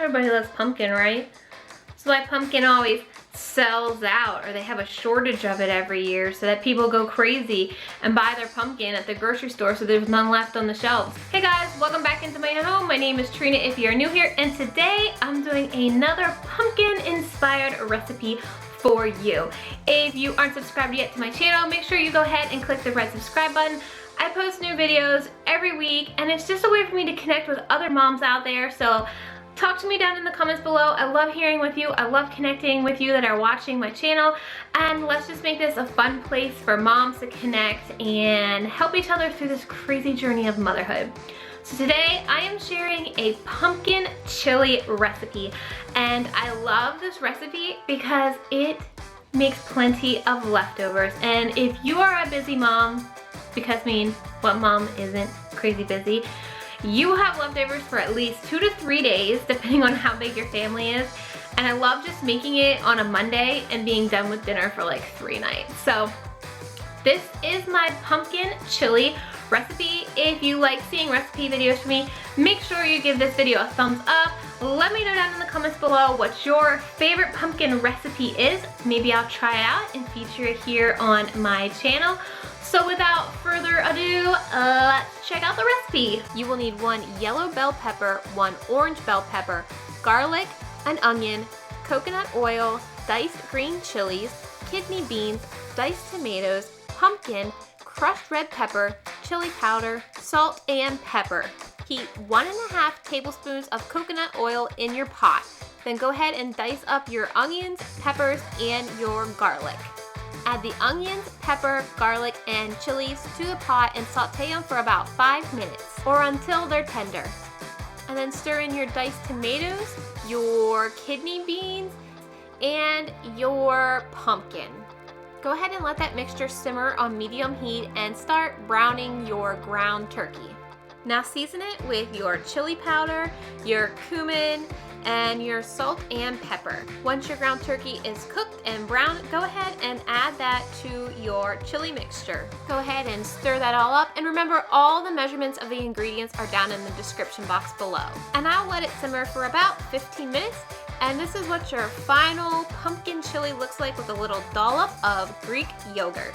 Everybody loves pumpkin, right? That's why pumpkin always sells out, or they have a shortage of it every year so that people go crazy and buy their pumpkin at the grocery store so there's none left on the shelves. Hey guys, welcome back into my home. My name is Trina if you're new here, and today I'm doing another pumpkin inspired recipe for you. If you aren't subscribed yet to my channel, make sure you go ahead and click the red subscribe button. I post new videos every week and it's just a way for me to connect with other moms out there, so talk to me down in the comments below. I love hearing with you. I love connecting with you that are watching my channel. And let's just make this a fun place for moms to connect and help each other through this crazy journey of motherhood. So today I am sharing a pumpkin chili recipe. And I love this recipe because it makes plenty of leftovers. And if you are a busy mom, because I mean, what mom isn't crazy busy? You have leftovers for at least 2 to 3 days, depending on how big your family is. And I love just making it on a Monday and being done with dinner for like 3 nights. So this is my pumpkin chili recipe. If you like seeing recipe videos from me, make sure you give this video a thumbs up. Let me know down in the comments below what your favorite pumpkin recipe is. Maybe I'll try it out and feature it here on my channel. So without further ado, let's check out the recipe. You will need 1 yellow bell pepper, 1 orange bell pepper, garlic, an onion, coconut oil, diced green chilies, kidney beans, diced tomatoes, pumpkin, crushed red pepper, chili powder, salt, and pepper. Heat 1½ tablespoons of coconut oil in your pot. Then go ahead and dice up your onions, peppers, and your garlic. Add the onions, pepper, garlic, and chilies to the pot and saute them for about 5 minutes or until they're tender. And then stir in your diced tomatoes, your kidney beans, and your pumpkin. Go ahead and let that mixture simmer on medium heat and start browning your ground turkey. Now season it with your chili powder, your cumin, and your salt and pepper. Once your ground turkey is cooked and brown, go ahead and add that to your chili mixture. Go ahead and stir that all up, and remember all the measurements of the ingredients are down in the description box below. And I'll let it simmer for about 15 minutes, and this is what your final pumpkin chili looks like with a little dollop of Greek yogurt.